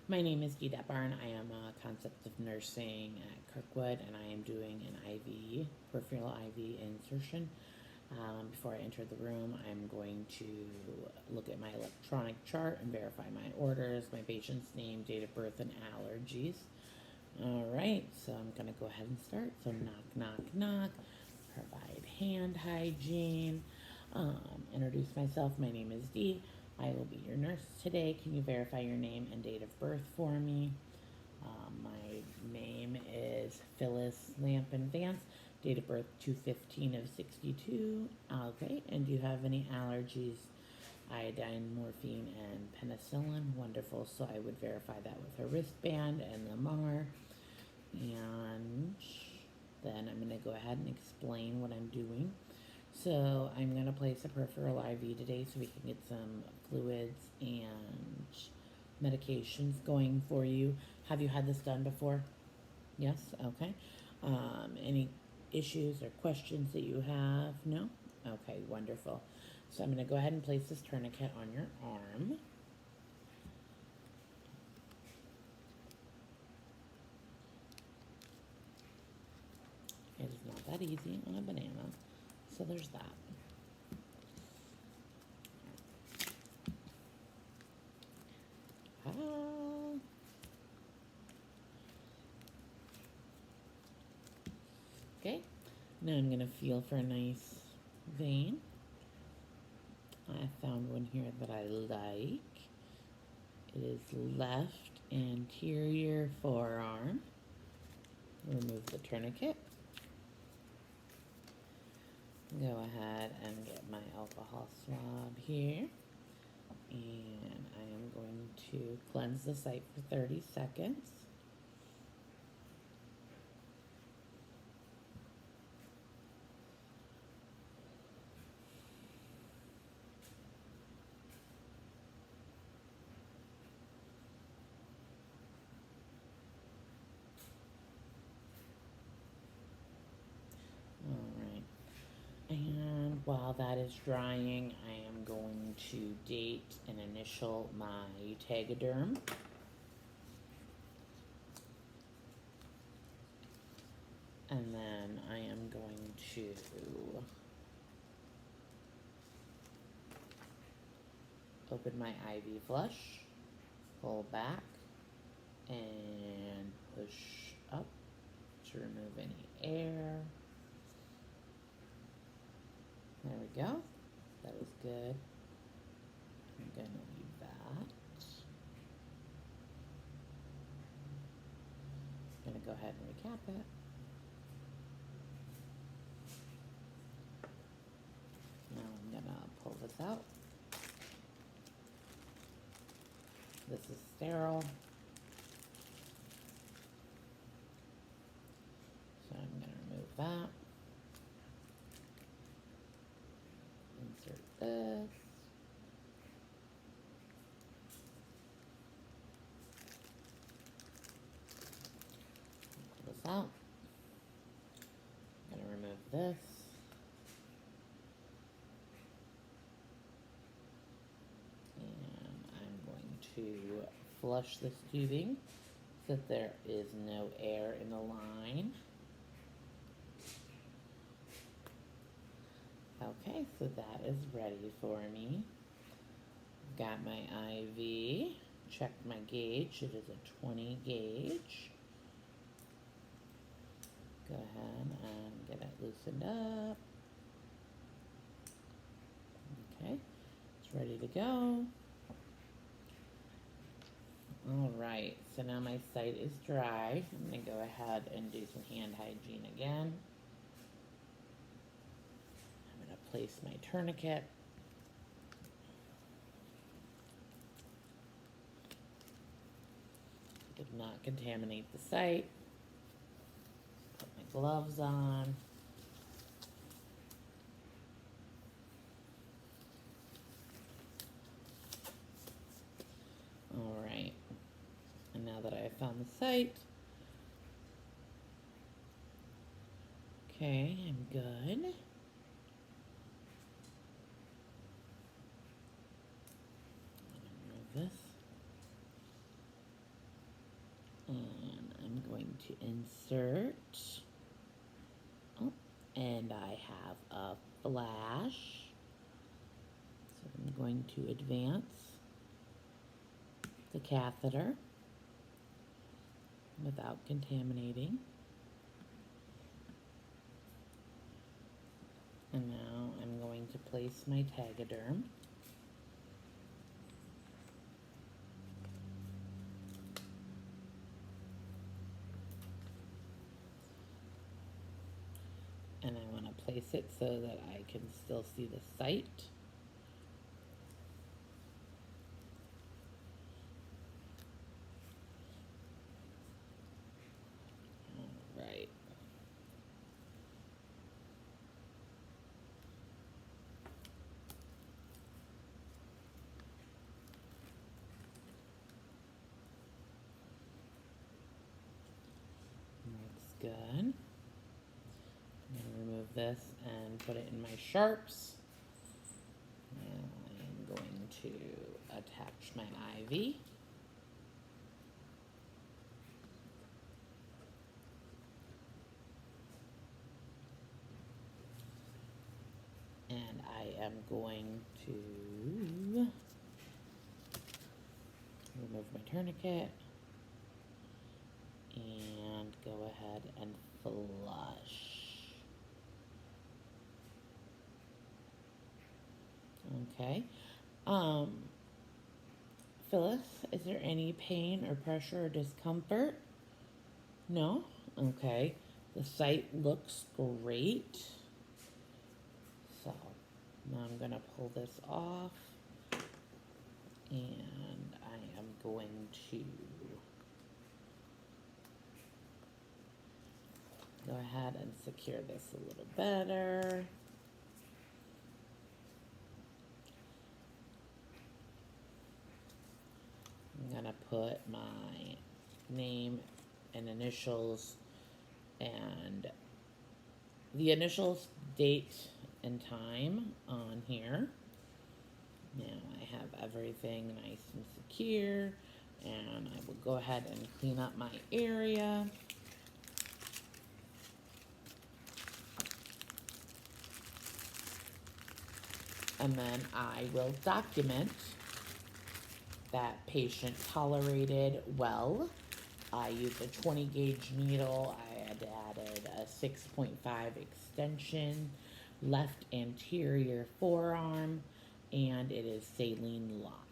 My name is Dee Depar, and I am a concept of nursing at Kirkwood, and I am doing an IV, peripheral IV insertion. Before I enter the room, I'm going to look at my electronic chart and verify my orders, my patient's name, date of birth, and allergies. All right, so I'm going to go ahead and start. So knock, knock, knock. Provide hand hygiene. Introduce myself. My name is Dee. I will be your nurse today. Can you verify your name and date of birth for me? My name is Phyllis Lampin Vance. Date of birth 2/15 of 62. Okay, and do you have any allergies? Iodine, morphine, and penicillin. Wonderful. So I would verify that with her wristband and the MAR. And then I'm going to go ahead and explain what I'm doing. So I'm going to place a peripheral IV today so we can get some fluids and medications going for you. Have you had this done before? Yes? Okay. Any issues or questions that you have? No? Okay, wonderful. So I'm going to go ahead and place this tourniquet on your arm. It is not that easy on a banana. So there's that. Okay, now I'm going to feel for a nice vein. I found one here that I like. It is left anterior forearm. Remove the tourniquet. Go ahead and get my alcohol swab here. And I am going to cleanse the site for 30 seconds. Alright. And while that is drying, I am going to date and initial my Tegaderm. And then I am going to open my IV flush, pull back, and push up to remove any air. There we go. That was good. I'm going to leave that. I'm going to go ahead and recap it. Now I'm going to pull this out. This is sterile. So I'm going to remove that. Insert this. Pull this out. I'm going to remove this. And I'm going to flush this tubing so that there is no air in the line. Okay, so that is ready for me. Got my IV, checked my gauge, it is a 20 gauge. Go ahead and get it loosened up. Okay, it's ready to go. Alright, so now my site is dry. I'm going to go ahead and do some hand hygiene again. I'm going to place my tourniquet. Did not contaminate the site. Put my gloves on. Alright, and now that I have found the site, okay, I'm good. Remove this. to insert. Oh, and I have a flash. So I'm going to advance the catheter without contaminating. And now I'm going to place my Tegaderm. And I want to place it so that I can still see the site. All right. Looks good. I'm going to remove this and put it in my sharps. Now I'm going to attach my IV. And I am going to remove my tourniquet and go ahead and flush. Okay. Phyllis, is there any pain or pressure or discomfort? No? Okay. The site looks great. So now I'm going to pull this off and I am going to go ahead and secure this a little better. I'm gonna put my name and initials and the initials, date, and time on here. Now I have everything nice and secure, and I will go ahead and clean up my area. And then I will document that patient tolerated well. I used a 20 gauge needle. I had added a 6.5 extension, left anterior forearm, and it is saline lock.